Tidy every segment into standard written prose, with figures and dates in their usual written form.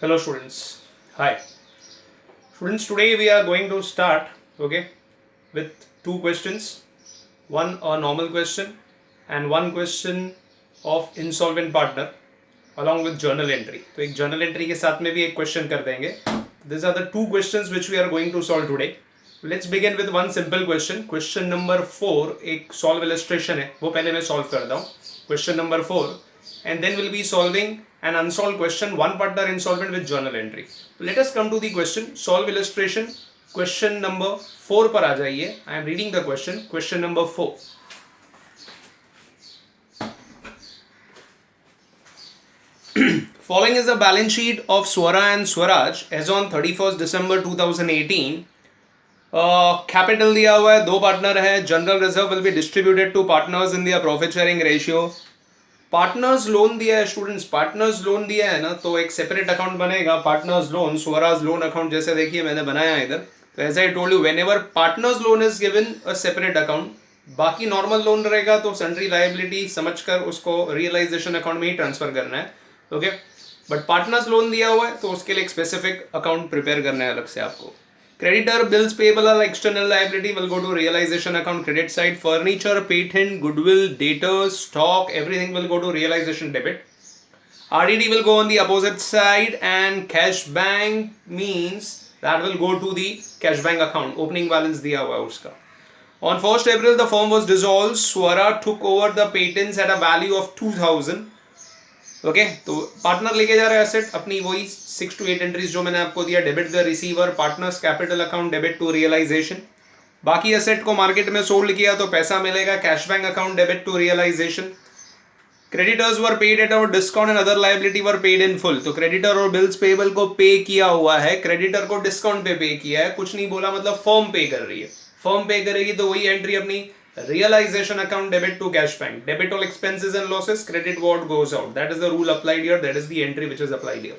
Hello students. Hi. Students, today we are going to start, okay, with two questions. One a normal question and one question of insolvent partner along with journal entry. तो एक journal entry के साथ में भी एक question कर देंगे. These are the two questions which we are going to solve today. Let's begin with one simple question. Question number 4 एक solve illustration है, वो पहले मैं solve करता हूँ. Question number 4 and then we'll be solving an unsolved question, one partner insolvent with journal entry. Let us come to the question. Solve illustration. Question number 4 पर आ जाइए. I am reading the question. Question number 4. Following is the balance sheet of Swara and Swaraj as on 31st December 2018. Capital दिया हुआ है, दो partner है. General reserve will be distributed to partners in their profit sharing ratio. Partners loan दिया है students, partners loan दिया है ना, तो एक सेपरेट अकाउंट बनेगा partners loan, Swaraj loan account. जैसे देखिए मैंने बनाया है इधर. तो as I told you, whenever partners loan is given a separate account, बाकी नॉर्मल लोन रहेगा तो सन्ड्री लायबिलिटी समझकर उसको रियलाइजेशन अकाउंट में ही ट्रांसफर करना है. ओके, बट पार्टनर्स लोन दिया हुआ है तो उसके लिए एक स्पेसिफिक अकाउंट प्रिपेयर करना है अलग से आपको. Creditor bills payable or external liability will go to realization account credit side. Furniture, patent, goodwill, debtors, stock, everything will go to realization debit. RDD will go on the opposite side, and cash bank means that will go to the cash bank account. Opening balance दिया हुआ है उसका. On 1st April the firm was dissolved. Swara took over the patents at a value of 2000. Okay, तो partner लेके जा रहा है asset अपनी, वही 6 to 8 एंट्रीज जो मैंने आपको दिया. Debit the receiver, partners capital account, debit to realization. बाकी एसेट को मार्केट में सोल्ड किया तो पैसा मिलेगा, cash bank account, debit to realization. Creditors were paid at our discount and other liability were paid in full. तो creditor और bills payable को पे किया हुआ है, क्रेडिटर को डिस्काउंट पे किया है, कुछ नहीं बोला, मतलब फर्म पे कर रही है. फर्म पे करेगी तो वही एंट्री अपनी realization account, debit to cash bank, debit all expenses and losses, credit what goes out. That is the rule applied here, that is the entry which is applied here.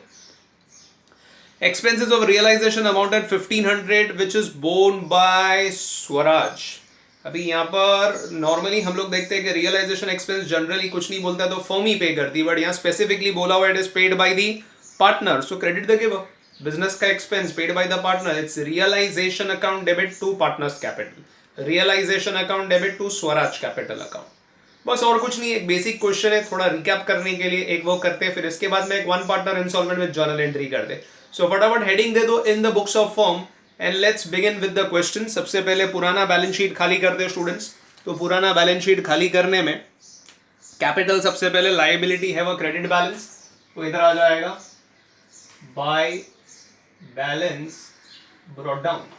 Expenses of realization amounted 1500 which is borne by Swaraj. अभी यहाँ पर normally हम लोग देखते हैं कि realisation expense generally कुछ नहीं बोलता तो फर्म ही पे करती है, बट यहाँ स्पेसिफिकली बोला हुआ it is paid by the partner. So credit the giver, business का expense paid by the partner. It's realization account debit to partners capital, realization account debit to Swaraj capital account. बस और कुछ नहीं, एक basic question है, थोड़ा recap करने के लिए एक वो करते हैं, फिर इसके बाद में एक वन पार्टनर इंस्टॉलमेंट में जर्नल एंट्री कर दे. सो फटाफट हेडिंग दे दो in the books of form and let's begin with the question. सबसे पहले पुराना बैलेंस शीट खाली करते हैं स्टूडेंट्स. तो पुराना बैलेंस शीट खाली करने में कैपिटल सबसे पहले, लायबिलिटी है वो क्रेडिट बैलेंस, तो इधर आ जाएगा by balance brought down.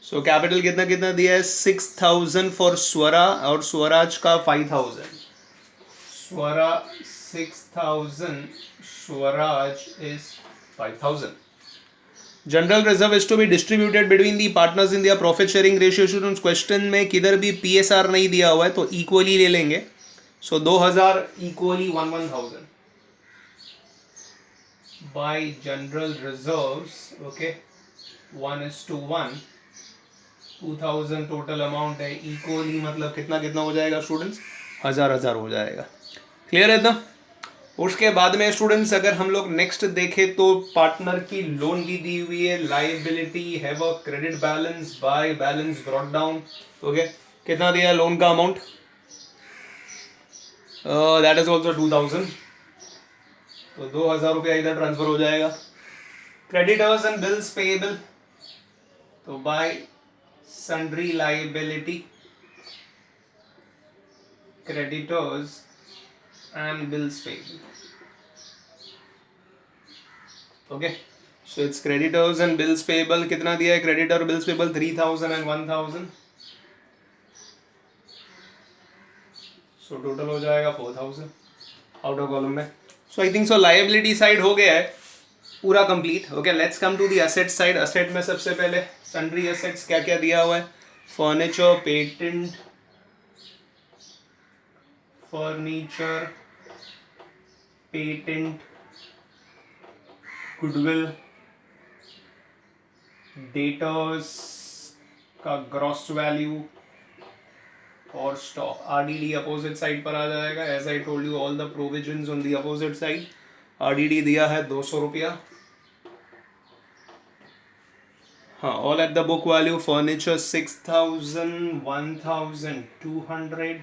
So capital कितना कितना दिया है, 6000 फॉर स्वरा और स्वराज का 5000. Swara 6000, Swaraj is 5000. General reserve is to be distributed between the partners in their profit sharing ratio. Students question में किधर भी पीएसआर नहीं दिया हुआ है तो इक्वली ले लेंगे. सो 2000 equally 1000 bye general reserves. Okay, 1:1. 2000 total amount है, इक्वली मतलब कितना कितना हो जाएगा स्टूडेंट्स, 1000 हो जाएगा. क्लियर है ना. उसके बाद में स्टूडेंट्स अगर हम लोग नेक्स्ट देखें तो पार्टनर की लोन भी दी हुई है, लायबिलिटी है वो credit balance by balance brought down. Okay, कितना दिया है लोन का अमाउंट, दैट इज ऑल्सो 2000. तो 2000 रुपया इधर ट्रांसफर हो जाएगा. क्रेडिटर्स एंड बिल्स पेएबल, तो bye sundry liability, creditors and bills payable. Okay, so it's creditors and bills payable. कितना दिया है creditor bills payable, 3000 and 1000. so total हो जाएगा 4000 आउट ऑफ कॉलम में. so I think so liability side हो गया है पूरा complete. Okay, let's come to the asset side. Asset में सबसे पहले सन्ड्री एसेट्स क्या क्या दिया हुआ है, furniture, patent, furniture, patent, goodwill, debtors का ग्रॉस वैल्यू और स्टॉक. आरडीडी अपोजिट साइड पर आ जाएगा. As I told you all the provisions on the opposite side. RDD दिया है 200 रुपया. हाँ, all at the book value. Furniture 6,000, 1,200.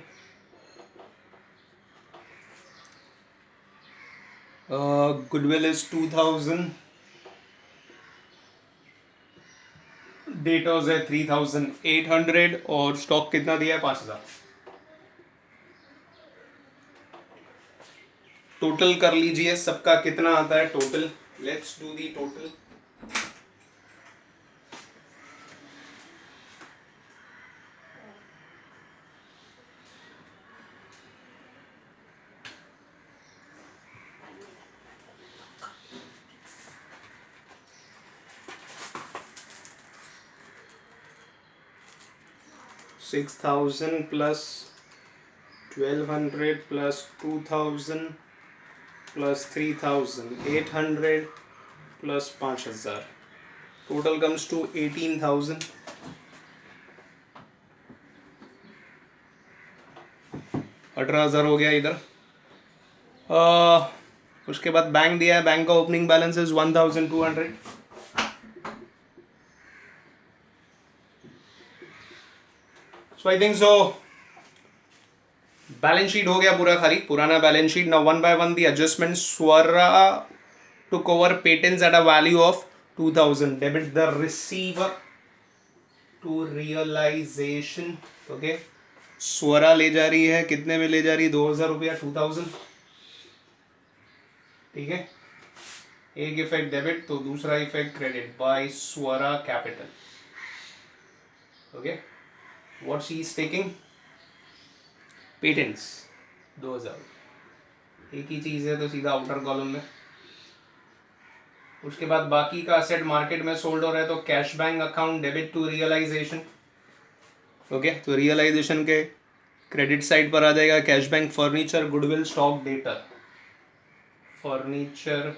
Goodwill is 2,000. Datos है 3,800 और स्टॉक कितना दिया है 5,000. टोटल कर लीजिए सबका कितना आता है total. Let's do the total. $6,000 plus 1,200 plus 2,000 plus 3,800 plus 5,000. Total comes to 18,000. 18,000 हो गया इधर. उसके बाद बैंक दिया है. बैंक का opening balance is 1,200. So I think so. Balance sheet हो गया पूरा खाली पुराना balance sheet. Now one by one the adjustment. Swara took over patents at a value of 2,000. Debit the receiver to realization. Okay. स्वरा ले जा रही है कितने में ले जा रही है 2,000 रुपया 2,000. ठीक है. एक इफेक्ट डेबिट तो दूसरा effect credit by Swara capital. Okay. What she is taking patents 2,000. एक ही चीज है तो सीधा आउटर कॉलम में. उसके बाद बाकी का असेट मार्केट में सोल्ड हो रहा है तो cash bank account debit to realization. Okay. तो रियलाइजेशन के क्रेडिट साइड पर आ जाएगा cash bank. Furniture goodwill stock debtor. Furniture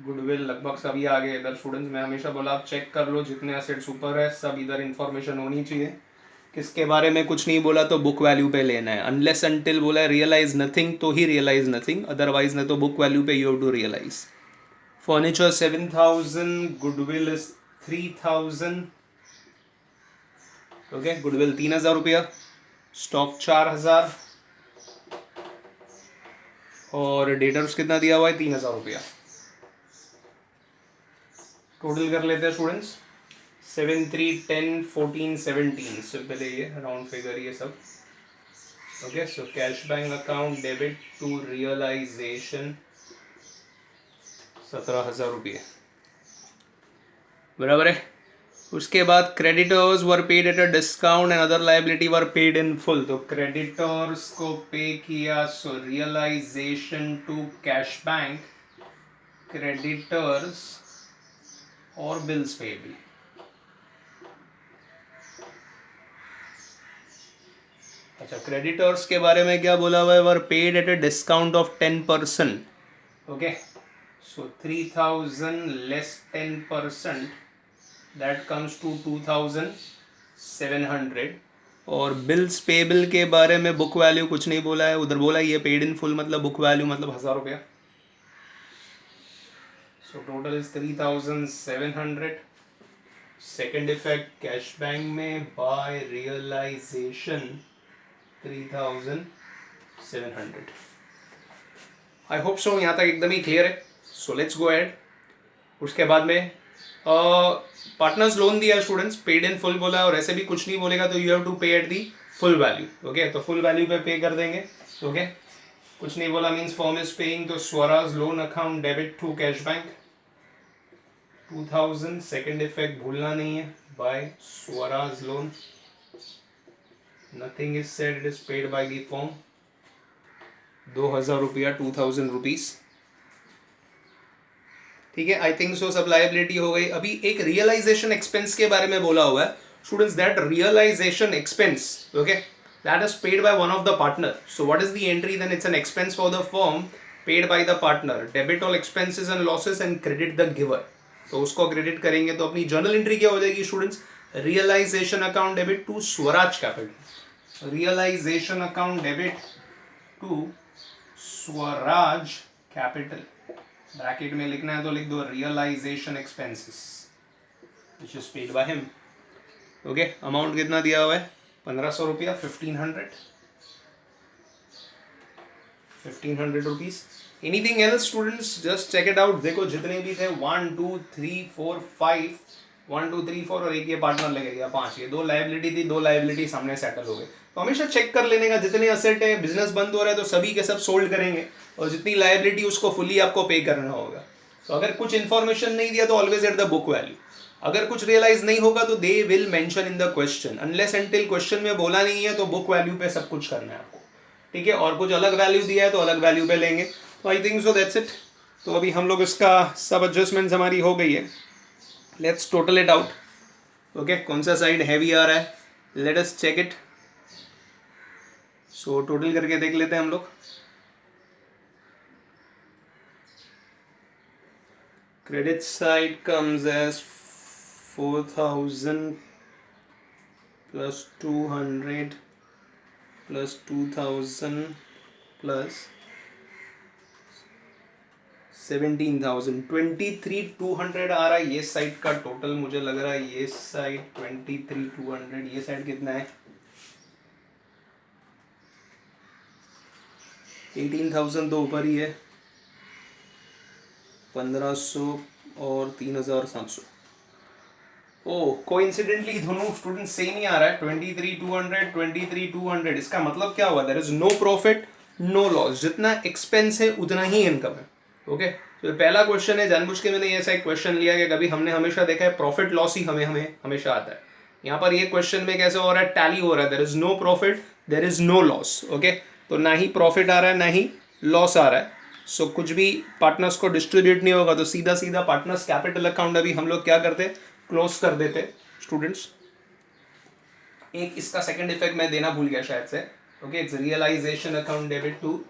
goodwill लगभग सभी आ गए इधर. स्टूडेंट्स मैं हमेशा बोला आप चेक कर लो जितने असेट्स ऊपर है सब इधर इंफॉर्मेशन होनी चाहिए. किसके बारे में कुछ नहीं बोला तो बुक वैल्यू पे लेना है. अनलेस अनटिल बोला है रियलाइज नथिंग तो ही रियलाइज नथिंग. अदरवाइज नहीं तो बुक वैल्यू पे you have to realize. Furniture 7,000. Goodwill is 3,000. Okay. Goodwill 3,000 रुपया. स्टॉक 4,000 और डेटर्स कितना दिया हुआ है 3,000 रुपया. टोटल कर लेते हैं स्टूडेंट्स. 7, 3, 10, 14, 17. सिंपल है ये राउंड फिगर ये सब. Okay. So cash bank account debit to realization 17,000 रुपये. बराबर है. उसके बाद creditors were paid at a discount and other liability were paid in full. तो क्रेडिटर्स को पे किया. So realization to cash bank creditors और बिल्स पेबल. अच्छा. क्रेडिटर्स के बारे में क्या बोला हुआ है. Were paid at a discount of 10%. Okay. So 3,000 less 10% that comes to 2,700. और बिल्स पेबल के बारे में बुक वैल्यू कुछ नहीं बोला है. उधर बोला ये पेड इन फुल मतलब बुक वैल्यू मतलब 1,000 रुपया. So total is 3,700. Second effect cash bank में by realization 3,700. I hope so यहाँ तक एकदम ही क्लियर है. So let's go ahead. उसके बाद में पार्टनर्स लोन दिया स्टूडेंट्स. पेड इन फुल बोला और ऐसे भी कुछ नहीं बोलेगा तो you have to pay at the full value. Okay. तो फुल वैल्यू पे कर देंगे. ओके. कुछ नहीं बोला मींस फॉर्म इज पेइंग. तो Swaraj loan account debit to cash bank 2,000. Second effect भूलना नहीं है by Swaraj loan. Nothing is said. It is paid by the firm. 2,000 रुपया 2,000 रुपीज. ठीक है. आई थिंक सो सब लायबिलिटी हो गई. अभी एक रियलाइजेशन एक्सपेंस के बारे में बोला हुआ है students. That realization expense okay that is paid by one of the partner. So what is the entry then. It's an expense for the firm paid by the partner. Debit all expenses and losses and credit the giver. तो उसको credit करेंगे तो अपनी journal entry क्या हो जाएगी students. Realization account debit to Swaraj capital. Realization account debit to Swaraj capital. Bracket में लिखना है तो लिख दो realization expenses which is paid by him. Okay, amount कितना दिया हुआ है? 1500 रुपया, 1500 rupees. Anything else students? Just check it out. देखो जितने भी थे 1 2 3 4 5, 1 2 3 4 और एक ये पार्टनर लेके गया 5, ये 2 लायबिलिटी थी, 2 लायबिलिटी सामने सेटल हो गए। तो हमेशा चेक कर लेने का, जितने असेट है, बिजनेस बंद हो रहा है तो सभी के सब सोल्ड करेंगे और जितनी लायबिलिटी उसको फुली आपको पे करना होगा। तो अगर कुछ इन्फॉर्मेशन नहीं दिया तो always at the book value. अगर कुछ रियलाइज नहीं होगा तो they will mention in the question, unless until question में बोला नहीं है तो बुक वैल्यू पे सब कुछ करना है आपको, ठीक है। और कुछ अलग वैल्यू दिया है तो अलग वैल्यू पे लेंगे। तो I think so that's it. तो अभी हम लोग इसका सब एडजस्टमेंट्स हमारी हो गई है। Let's total it out. Okay, कौन सा साइड हैवी आ रहा है, let us check it. So total करके देख लेते हैं हम लोग। Credit side comes as 4000 plus 200 plus 2000 plus 17,000, 23,200 आ रहा है ये साइड का टोटल। मुझे लग रहा है ये साइड 23,200, ये साइड कितना है? 18,000 तो ऊपर ही है, 1500 और 3,700। ओह, कोइंसिडेंटली दोनों स्टूडेंट सेम ही आ रहा है, 23,200 23,200। इसका मतलब क्या हुआ? There is no profit no loss, जितना एक्सपेंस है उतना ही इनकम है। ओके, तो पहला क्वेश्चन है, जानबूझ के मैंने ऐसा एक क्वेश्चन लिया कि कभी हमने हमेशा देखा है प्रॉफिट लॉस ही हमें हमेशा आता है। यहाँ पर ये क्वेश्चन में कैसे हो रहा है? टैली हो रहा है, there is no profit there is no loss. Okay, तो ना ही प्रॉफिट आ रहा है ना ही लॉस आ रहा है। सो कुछ भी पार्टनर्स को डिस्ट्रीब्यूट नहीं होगा, तो सीधा सीधा पार्टनर्स कैपिटल अकाउंट अभी हम लोग क्या करते, क्लोज कर देते स्टूडेंट्स। एक इसका सेकंड इफेक्ट मैं देना भूल गया शायद से। Okay, it's realization account debit to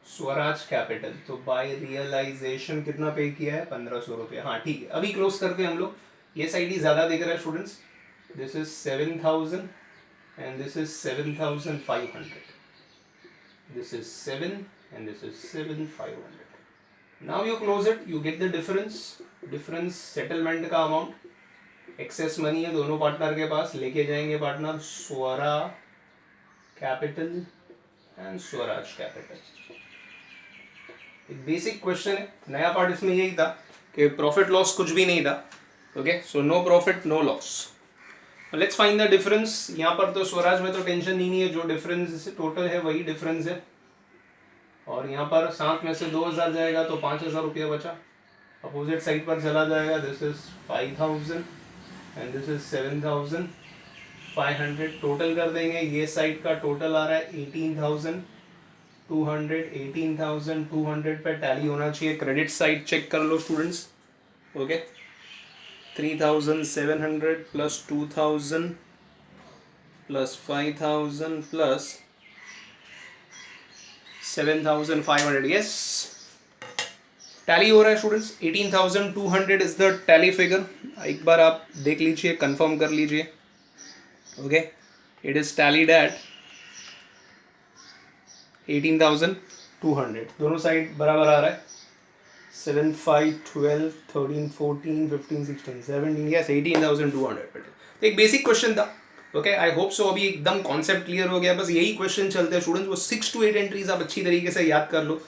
Swaraj capital. तो बाय रियलाइजेशन कितना पे किया है? 1500 रुपये। हाँ ठीक है, अभी क्लोज करते हैं हम लोग। ये साइड ही ज्यादा दिख रहा है students. This is 7,000 and this is 7,500। This is 7 and this is 7,500. Now you close it, you get the difference. Difference settlement का amount, excess money है दोनों पार्टनर के पास, लेके जाएंगे partner Swara capital and Swaraj capital. एक बेसिक क्वेश्चन है, नया part इसमें यही था कि प्रॉफिट लॉस कुछ भी नहीं था। Okay, so no profit no loss. Let's find the difference. यहाँ पर तो स्वराज में तो टेंशन ही नहीं है, जो डिफरेंस टोटल है वही डिफरेंस है। और यहाँ पर 7 में से 2,000 जाएगा तो 5,000 रुपया बचा। अपोजिट साइड पर चला जाएगा, this is 5,000 and this is 7,500। Total कर देंगे, ये साइड का टोटल आ रहा है 18,200। 18,200 पे टैली होना चाहिए। क्रेडिट साइड चेक कर लो students. Okay, 3,700 plus 2,000 plus 5,000 plus 7,500। Yes, tally हो रहा है students. 18,200 is the tally figure. एक बार आप देख लीजिए, कंफर्म कर लीजिए। Okay, it is tallied at 18,200। दोनों साइड बराबर आ रहा है। 7 5 12 13 14 15 16 17, यस 18,200। तो एक बेसिक क्वेश्चन था। ओके, आई होप सो अभी एकदम कॉन्सेप्ट क्लियर हो गया। बस यही क्वेश्चन चलते हैं स्टूडेंट्स, वो 6 to 8 एंट्रीज आप अच्छी तरीके से याद कर लो,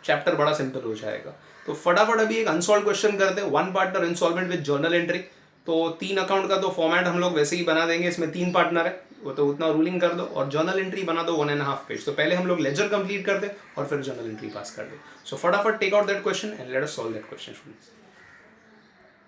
चैप्टर बड़ा सिंपल हो जाएगा। तो फटाफट अभी एक अनसॉल्व क्वेश्चन करते हैं। One partner installment with journal entry. तो 3 अकाउंट का तो फॉर्मेट हम लोग वैसे ही बना देंगे, इसमें 3 पार्टनर है वो तो उतना रूलिंग कर दो, और जर्नल एंट्री बना दो 1.5 पेज। तो पहले हम लोग लेजर कंप्लीट कर दे और फिर जर्नल एंट्री पास कर दे। सो फटाफट take out that question and let us solve that question students.